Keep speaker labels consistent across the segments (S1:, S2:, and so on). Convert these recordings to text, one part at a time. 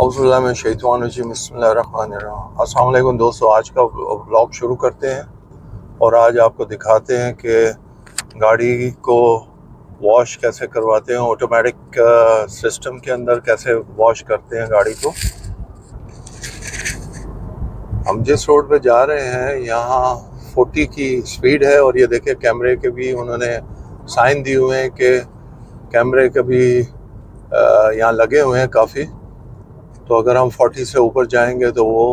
S1: अस्सलाम वालेकुम दोस्तों, आज का व्लॉग शुरू करते हैं और आज आपको दिखाते हैं कि गाड़ी को वॉश कैसे करवाते हैं। ऑटोमेटिक सिस्टम के अंदर कैसे वॉश करते हैं गाड़ी को। हम जिस रोड पे जा रहे हैं यहाँ 40 की स्पीड है और ये देखिए कैमरे के भी उन्होंने साइन दिए हुए हैं कि कैमरे के भी यहाँ लगे हुए हैं काफ़ी। तो अगर हम 40 से ऊपर जाएंगे तो वो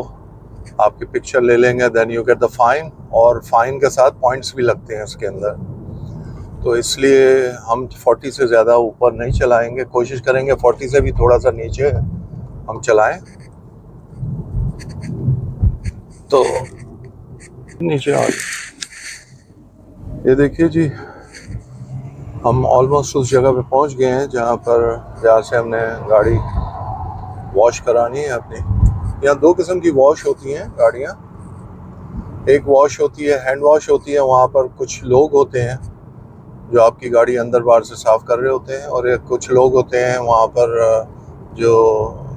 S1: आपकी पिक्चर ले लेंगे, then you get the fine. और फाइन के साथ पॉइंट्स भी लगते हैं इसके अंदर। तो इसलिए हम 40 से ज़्यादा ऊपर नहीं चलाएंगे, कोशिश करेंगे 40 से भी थोड़ा सा नीचे हम चलाएं। तो नीचे आ ये देखिए जी, हम ऑलमोस्ट उस जगह पे पहुंच गए हैं जहाँ से हमने गाड़ी वॉश करानी है अपनी। यहाँ दो किस्म की वॉश होती हैं गाड़ियाँ। एक वॉश होती है हैंड वॉश होती है, वहाँ पर कुछ लोग होते हैं जो आपकी गाड़ी अंदर बाहर से साफ़ कर रहे होते हैं, और एक कुछ लोग होते हैं वहाँ पर जो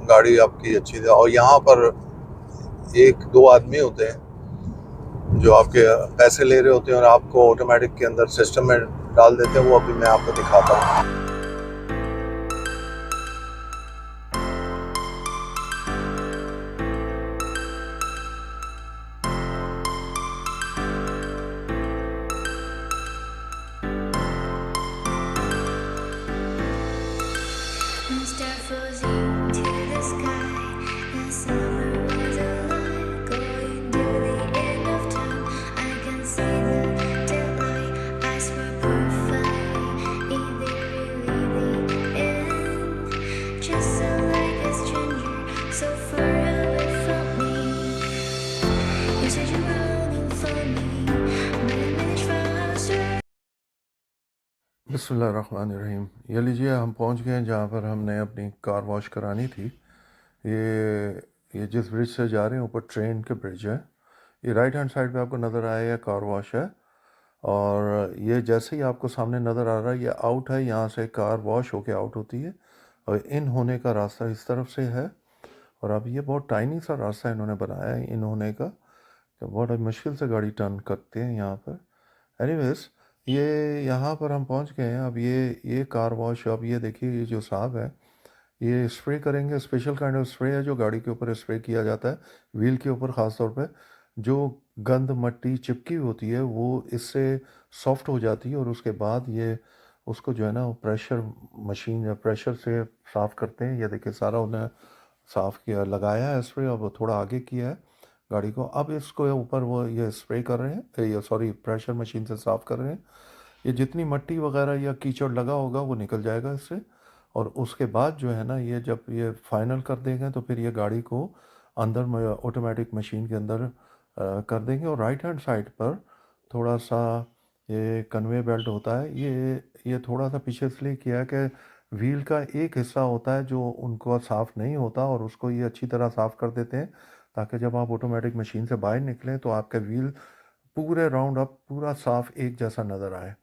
S1: गाड़ी आपकी अच्छी है। और यहाँ पर एक दो आदमी होते हैं जो आपके पैसे ले रहे होते हैं और आपको ऑटोमेटिक के अंदर सिस्टम में डाल देते हैं। वो अभी मैं आपको दिखाता हूँ। बिस्मिल्लाहिर्रहमानिर्रहीम। ये लीजिए, हम पहुंच गए हैं जहाँ पर हमने अपनी कार वॉश करानी थी। ये जिस ब्रिज से जा रहे हैं ऊपर ट्रेन के ब्रिज है। ये राइट हैंड साइड पे आपको नज़र आया कार वॉश है, और ये जैसे ही आपको सामने नज़र आ रहा है ये आउट है। यहाँ से कार वॉश होके आउट होती है और इन होने का रास्ता इस तरफ से है। और अब ये बहुत टाइनी सा रास्ता इन्होंने बनाया है इन होने का, तो बहुत मुश्किल से गाड़ी टर्न करते हैं यहाँ पर। एनीवेज, ये यहाँ पर हम पहुँच गए हैं। अब ये कार वॉश, अब ये देखिए ये जो साहब है ये स्प्रे करेंगे। स्पेशल काइंड ऑफ स्प्रे है जो गाड़ी के ऊपर स्प्रे किया जाता है, व्हील के ऊपर ख़ास तौर पे। जो गंद मट्टी चिपकी होती है वो इससे सॉफ्ट हो जाती है, और उसके बाद ये उसको जो है ना प्रेशर मशीन या प्रेशर से साफ़ करते हैं। ये देखिए सारा उन्हें साफ़ किया, लगाया है स्प्रे, अब थोड़ा आगे किया है गाड़ी को। अब इसको ऊपर वो ये स्प्रे कर रहे हैं, ये सॉरी प्रेशर मशीन से साफ़ कर रहे हैं। ये जितनी मट्टी वगैरह या कीचड़ लगा होगा वो निकल जाएगा इससे। और उसके बाद जो है ना ये जब ये फाइनल कर देंगे तो फिर ये गाड़ी को अंदर में ऑटोमेटिक मशीन के अंदर कर देंगे। और राइट हैंड साइड पर थोड़ा सा ये कन्वे बेल्ट होता है। ये थोड़ा सा पीछे इसलिए किया है कि व्हील का एक हिस्सा होता है जो उनको साफ़ नहीं होता, और उसको ये अच्छी तरह साफ़ कर देते हैं ताकि जब आप ऑटोमेटिक मशीन से बाहर निकलें तो आपका व्हील पूरे राउंड अप पूरा साफ़ एक जैसा नज़र आए।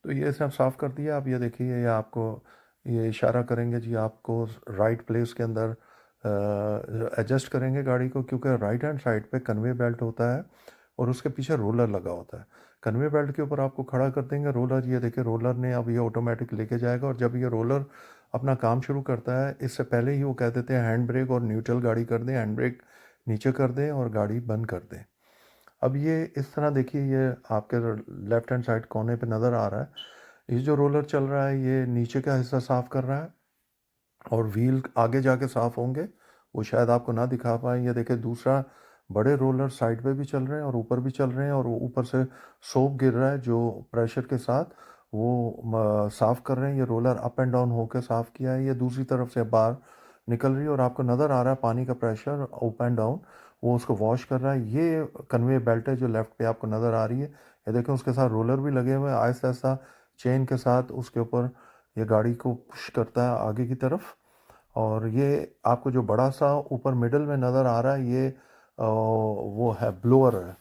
S1: तो ये सब साफ़ कर दिया। अब ये देखिए ये आपको ये इशारा करेंगे जी, आपको राइट प्लेस के अंदर एडजस्ट करेंगे गाड़ी को, क्योंकि राइट हैंड साइड पे कन्वे बेल्ट होता है और उसके पीछे रोलर लगा होता है। कन्वे बेल्ट के ऊपर आपको खड़ा कर देंगे रोलर। ये देखिए रोलर ने अब ये ऑटोमेटिक लेके जाएगा, और जब ये रोलर अपना काम शुरू करता है इससे पहले ही वो कह देते हैं हैंड ब्रेक और न्यूट्रल गाड़ी कर दें, हैंड ब्रेक नीचे कर दें और गाड़ी बंद कर दें। अब ये इस तरह देखिए ये आपके लेफ्ट हैंड साइड कोने पे नज़र आ रहा है। ये जो रोलर चल रहा है ये नीचे का हिस्सा साफ़ कर रहा है, और व्हील आगे जाके साफ़ होंगे, वो शायद आपको ना दिखा पाए। ये देखिए दूसरा बड़े रोलर साइड पे भी चल रहे हैं और ऊपर भी चल रहे हैं, और वो ऊपर से सोप गिर रहा है जो प्रेशर के साथ वो साफ़ कर रहे हैं। ये रोलर अप एंड डाउन होकर साफ़ किया है। ये दूसरी तरफ से बाहर निकल रही है और आपको नज़र आ रहा है पानी का प्रेशर अप एंड डाउन, वो उसको वॉश कर रहा है। ये कन्वे बेल्ट है जो लेफ़्ट पे आपको नज़र आ रही है। ये देखें उसके साथ रोलर भी लगे हुए हैं, आहिस्ता आहिस्ता चेन के साथ उसके ऊपर ये गाड़ी को पुश करता है आगे की तरफ। और ये आपको जो बड़ा सा ऊपर मिडल में नज़र आ रहा है ये वो है ब्लोअर है,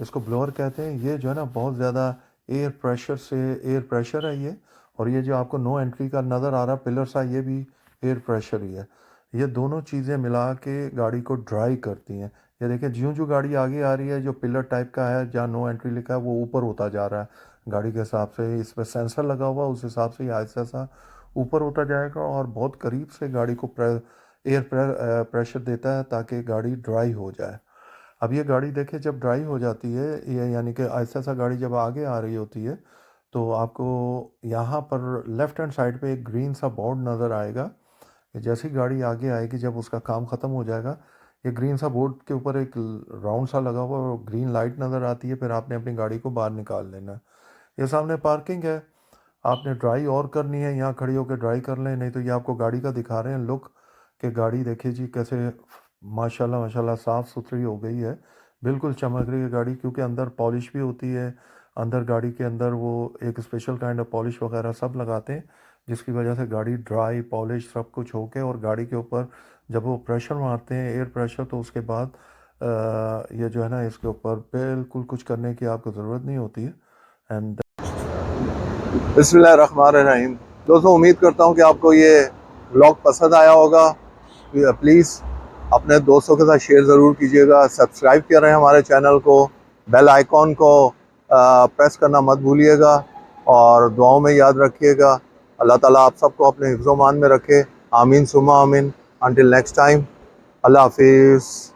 S1: इसको ब्लोअर कहते हैं। ये जो है ना बहुत ज़्यादा एयर प्रेशर है ये। और ये जो आपको नो एंट्री का नज़र आ रहा है पिलर सा, ये भी एयर प्रेशर ही है। ये दोनों चीज़ें मिला के गाड़ी को ड्राई करती हैं। ये देखिए ज्यों ज्यों गाड़ी आगे आ रही है, जो पिलर टाइप का है जहाँ नो एंट्री लिखा है वो ऊपर होता जा रहा है गाड़ी के हिसाब से। इस पर सेंसर लगा हुआ, उस हिसाब से ये आहिस्ता सा ऊपर होता जाएगा और बहुत करीब से गाड़ी को प्रेशर देता है ताकि गाड़ी ड्राई हो जाए। अब ये गाड़ी देखिए जब ड्राई हो जाती है, ये यानी कि आहिस्ता सा गाड़ी जब आगे आ रही होती है, तो आपको यहाँ पर लेफ़्ट हैंड साइड पे एक ग्रीन सा बोर्ड नज़र आएगा। जैसी गाड़ी आगे आएगी, जब उसका काम ख़त्म हो जाएगा, ये ग्रीन सा बोर्ड के ऊपर एक राउंड सा लगा हुआ और ग्रीन लाइट नज़र आती है, फिर आपने अपनी गाड़ी को बाहर निकाल लेना है। ये सामने पार्किंग है, आपने ड्राई और करनी है यहाँ खड़ी होकर ड्राई कर लें, नहीं तो ये आपको गाड़ी का दिखा रहे हैं लुक कि गाड़ी देखिए जी कैसे माशाल्लाह माशाल्लाह साफ़ सुथरी हो गई है, बिल्कुल चमक रही है गाड़ी, क्योंकि अंदर पॉलिश भी होती है। अंदर गाड़ी के अंदर वो एक स्पेशल काइंड ऑफ पॉलिश वगैरह सब लगाते हैं, जिसकी वजह से गाड़ी ड्राई पॉलिश सब कुछ होके, और गाड़ी के ऊपर जब वो प्रेशर मारते हैं एयर प्रेशर, तो उसके बाद ये जो है ना इसके ऊपर बिल्कुल कुछ करने की आपको ज़रूरत नहीं होती है। एंड बिस्मिल्लाहिर्रहमानिर्रहीम। दोस्तों, उम्मीद करता हूँ कि आपको ये व्लॉग पसंद आया होगा। प्लीज़ अपने दोस्तों के साथ शेयर ज़रूर कीजिएगा, सब्सक्राइब करें हमारे चैनल को, बेल आइकॉन को प्रेस करना मत भूलिएगा, और दुआओं में याद रखिएगा। अल्लाह ताला आप सबको अपने हिफ्ज़-ओ-मान में रखे। आमीन सुम्मा आमीन। अंटिल नेक्स्ट टाइम, अल्लाह हाफिज़।